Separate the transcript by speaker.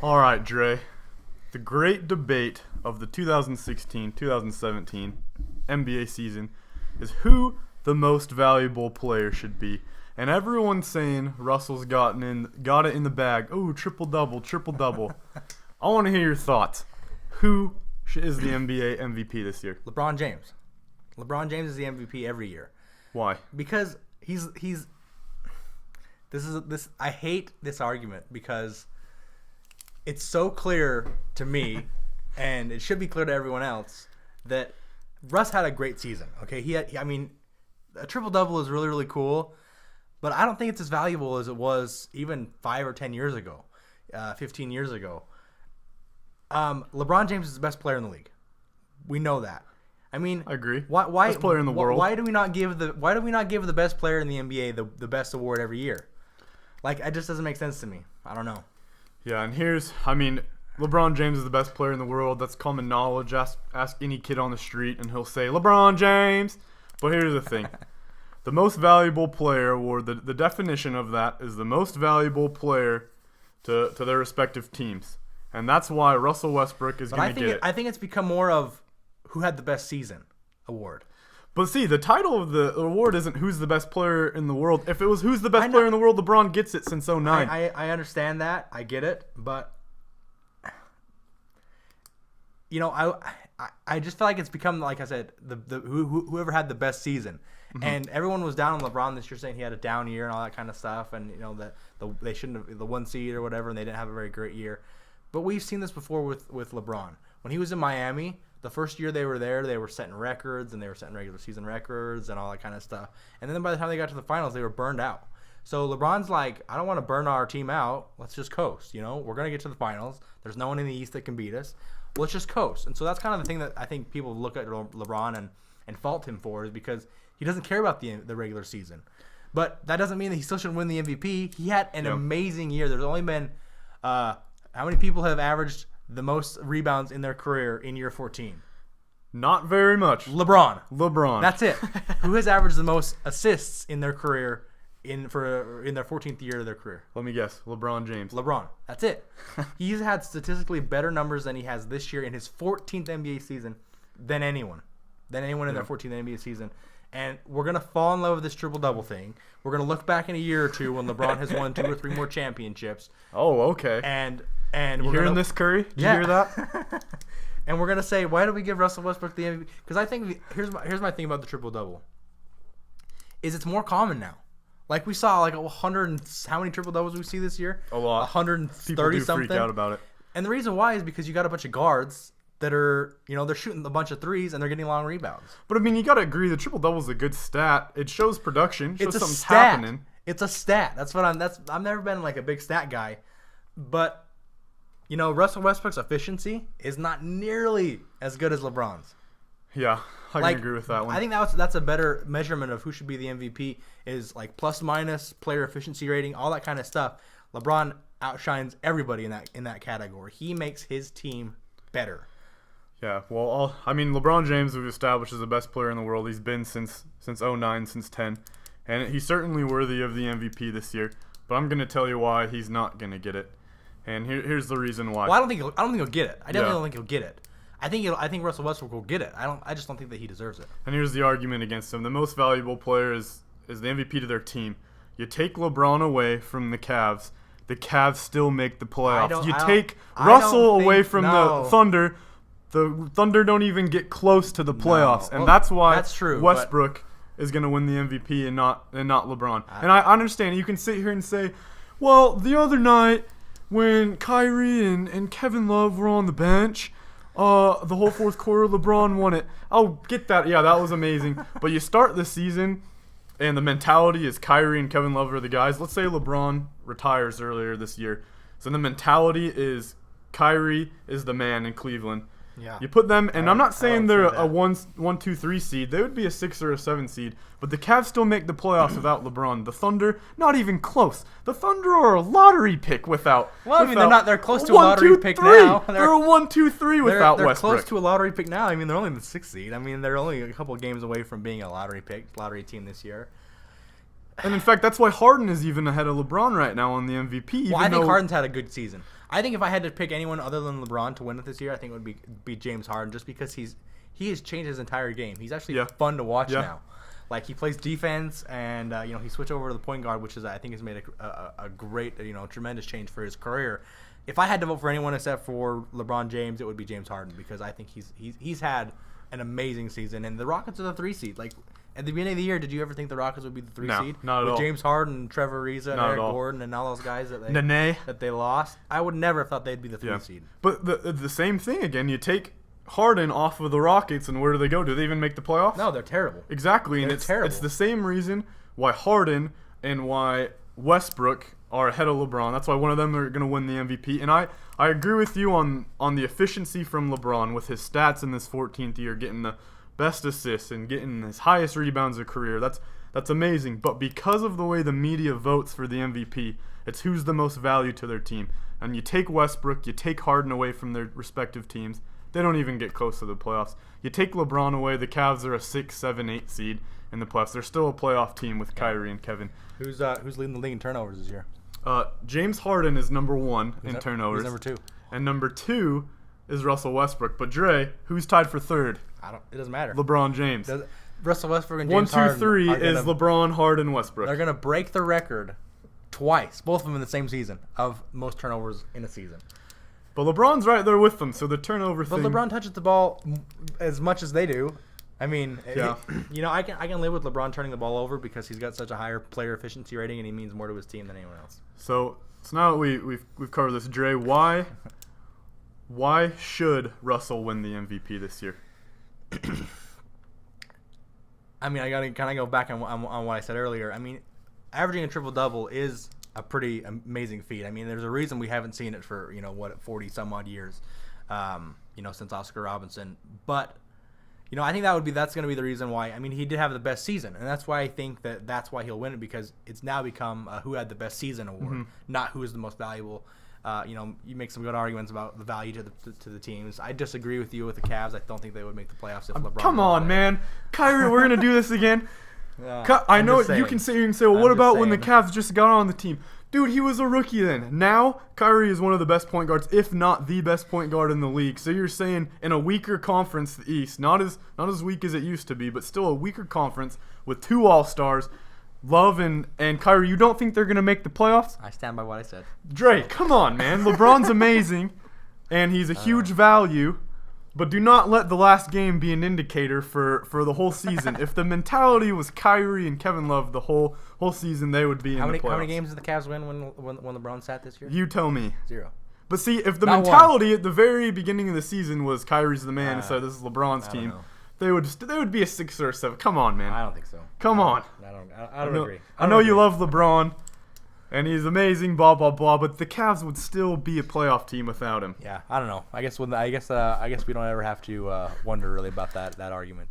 Speaker 1: All right, Dre. The great debate of the 2016-2017 NBA season is who the most valuable player should be. And everyone's saying Russell's got it in the bag. Oh, triple-double, triple-double. I want to hear your thoughts. Who is the NBA MVP this year?
Speaker 2: LeBron James. LeBron James is the MVP every year.
Speaker 1: Why?
Speaker 2: Because I hate this argument because it's so clear to me, and it should be clear to everyone else, that Russ had a great season. Okay, a triple-double is really, really cool, but I don't think it's as valuable as it was even 5 or 10 years ago, 15 years ago. LeBron James is the best player in the league. We know that. I
Speaker 1: agree.
Speaker 2: Why
Speaker 1: best player in the world.
Speaker 2: Why do we not give the best player in the NBA the best award every year? Like, it just doesn't make sense to me. I don't know.
Speaker 1: Yeah, and LeBron James is the best player in the world. That's common knowledge. Ask any kid on the street, and he'll say, LeBron James. But here's the thing. The most valuable player award, the definition of that is the most valuable player to their respective teams. And that's why Russell Westbrook is going to get it.
Speaker 2: I think it's become more of who had the best season award.
Speaker 1: But see, the title of the award isn't who's the best player in the world. If it was who's the best player in the world, LeBron gets it since 2009.
Speaker 2: I understand that. I get it. But, I just feel like it's become, like I said, whoever had the best season. Mm-hmm. And everyone was down on LeBron this year, saying he had a down year and all that kind of stuff. And, they shouldn't have the 1 seed or whatever, and they didn't have a very great year. But we've seen this before with LeBron. When he was in Miami, the first year they were there, they were setting records, and they were setting regular season records and all that kind of stuff. And then by the time they got to the finals, they were burned out. So LeBron's like, I don't want to burn our team out. Let's just coast. We're going to get to the finals. There's no one in the East that can beat us. Let's just coast. And so that's kind of the thing that I think people look at LeBron and fault him for, is because he doesn't care about the regular season. But that doesn't mean that he still shouldn't win the MVP. He had an amazing year. There's only been how many people have averaged the most rebounds in their career in year 14?
Speaker 1: Not very much.
Speaker 2: LeBron. That's it. Who has averaged the most assists in their career in their 14th year of their career?
Speaker 1: Let me guess. LeBron James.
Speaker 2: LeBron. That's it. He's had statistically better numbers than he has this year in his 14th NBA season than anyone in their 14th NBA season. And we're going to fall in love with this triple-double thing. We're going to look back in a year or two when LeBron has won 2 or 3 more championships.
Speaker 1: Oh, okay.
Speaker 2: And
Speaker 1: you hearing this, Curry? Did you hear that?
Speaker 2: And we're gonna say, why do we give Russell Westbrook the MVP? Because I think here's my thing about the triple-double. Is it's more common now. Like we saw 100 and how many triple-doubles we see this year?
Speaker 1: A lot.
Speaker 2: 130
Speaker 1: People do
Speaker 2: something.
Speaker 1: freak out about it.
Speaker 2: And the reason why is because you got a bunch of guards that are, they're shooting a bunch of threes and they're getting long rebounds.
Speaker 1: But you got to agree, the triple-double is a good stat. It shows production. It shows something's
Speaker 2: stat.
Speaker 1: happening.
Speaker 2: It's a stat. I've never been a big stat guy, but Russell Westbrook's efficiency is not nearly as good as LeBron's.
Speaker 1: Yeah, I can agree with that one.
Speaker 2: I think that's a better measurement of who should be the MVP is plus minus player efficiency rating, all that kind of stuff. LeBron outshines everybody in that category. He makes his team better.
Speaker 1: Yeah, well, LeBron James we've established as the best player in the world. He's been since 2009, since 10, and he's certainly worthy of the MVP this year. But I'm going to tell you why he's not going to get it. And here's the reason why.
Speaker 2: Well, I don't think he'll get it. I definitely don't think he'll get it. I think Russell Westbrook will get it. I just don't think that he deserves it.
Speaker 1: And here's the argument against him. The most valuable player is the MVP to their team. You take LeBron away from the Cavs still make the playoffs. You take Russell away from the Thunder don't even get close to the playoffs. And that's why
Speaker 2: that's true,
Speaker 1: Westbrook is going to win the MVP and not LeBron. And I understand. You can sit here and say, well, the other night when Kyrie and Kevin Love were on the bench, the whole fourth quarter, LeBron won it. I'll get that. Yeah, that was amazing. But you start the season, and the mentality is Kyrie and Kevin Love are the guys. Let's say LeBron retires earlier this year. So the mentality is Kyrie is the man in Cleveland.
Speaker 2: Yeah.
Speaker 1: You put them, and I'm not saying they're a 1, 2, 3 seed. They would be a 6 or a 7 seed. But the Cavs still make the playoffs without LeBron. The Thunder, not even close. The Thunder are a lottery pick without.
Speaker 2: Well, they're close to a lottery pick now.
Speaker 1: They're a 1, 2, 3 without
Speaker 2: Westbrook. They're close to a lottery pick now. They're only in the 6th seed. They're only a couple of games away from being a lottery team this year.
Speaker 1: And in fact, that's why Harden is even ahead of LeBron right now on the MVP.
Speaker 2: Well, I think Harden's had a good season. I think if I had to pick anyone other than LeBron to win it this year, I think it would be James Harden, just because he has changed his entire game. He's actually fun to watch now. Like, he plays defense, and he switched over to the point guard, which I think has made a great, tremendous change for his career. If I had to vote for anyone except for LeBron James, it would be James Harden, because I think he's had an amazing season, and the Rockets are the 3 seed. Like, at the beginning of the year, did you ever think the Rockets would be the 3 seed?
Speaker 1: Not at all.
Speaker 2: With James Harden, Trevor Ariza, and Eric Gordon, and all those guys that they lost, I would never have thought they'd be the 3 seed.
Speaker 1: But the same thing again. You take Harden off of the Rockets, and where do they go? Do they even make the playoffs?
Speaker 2: No, they're terrible.
Speaker 1: Exactly, and it's the same reason why Harden and why Westbrook are ahead of LeBron. That's why one of them are going to win the MVP. And I agree with you on the efficiency from LeBron with his stats in this 14th year, getting the best assists and getting his highest rebounds of career. That's amazing. But because of the way the media votes for the MVP, it's who's the most value to their team. And you take Westbrook, you take Harden away from their respective teams, they don't even get close to the playoffs. You take LeBron away, the Cavs are a 6, 7, 8 seed in the playoffs. They're still a playoff team with Kyrie and Kevin.
Speaker 2: Who's leading the league in turnovers this year?
Speaker 1: James Harden is number 1 in turnovers.
Speaker 2: Who's number 2?
Speaker 1: And number 2 is Russell Westbrook. But Dre, who's tied for 3rd?
Speaker 2: It doesn't matter.
Speaker 1: LeBron James.
Speaker 2: Russell Westbrook and James
Speaker 1: 1, 2,
Speaker 2: Harden
Speaker 1: 3 is LeBron, Harden, Westbrook.
Speaker 2: They're gonna break the record twice, both of them in the same season, of most turnovers in a season.
Speaker 1: But LeBron's right there with them, so the turnover thing.
Speaker 2: But LeBron touches the ball as much as they do. I mean, I can live with LeBron turning the ball over because he's got such a higher player efficiency rating, and he means more to his team than anyone else.
Speaker 1: So now that we've covered this, Dre, why should Russell win the MVP this year?
Speaker 2: I mean, I gotta kind of go back on what I said earlier. I mean, averaging a triple-double is a pretty amazing feat. I mean, there's a reason we haven't seen it for 40 some odd years, since Oscar Robinson. But I think that's going to be the reason why. I mean, he did have the best season, and that's why I think that's why he'll win it, because it's now become who had the best season award, not who is the most valuable. You make some good arguments about the value to the teams. I disagree with you with the Cavs. I don't think they would make the playoffs if LeBron.
Speaker 1: Come on, man, Kyrie, we're gonna do this again. I know you can say, well, what about when the Cavs just got on the team? Dude, he was a rookie then. Now, Kyrie is one of the best point guards, if not the best point guard in the league. So you're saying in a weaker conference, the East, not as weak as it used to be, but still a weaker conference with 2 All-Stars, Love and Kyrie, you don't think they're going to make the playoffs?
Speaker 2: I stand by what I said.
Speaker 1: Dre, come on, man. LeBron's amazing, and he's a huge value. But do not let the last game be an indicator for the whole season. If the mentality was Kyrie and Kevin Love the whole season, they would be in the playoffs.
Speaker 2: How many games did the Cavs win when LeBron sat this year?
Speaker 1: You tell me.
Speaker 2: 0.
Speaker 1: But see, if the mentality at the very beginning of the season was Kyrie's the man, so this is LeBron's team, they would be a 6 or a 7. Come on, man.
Speaker 2: I don't think so.
Speaker 1: Come on.
Speaker 2: I don't agree.
Speaker 1: I know you love LeBron, and he's amazing, blah blah blah. But the Cavs would still be a playoff team without him.
Speaker 2: Yeah, I don't know. I guess we don't ever have to wonder really about that argument.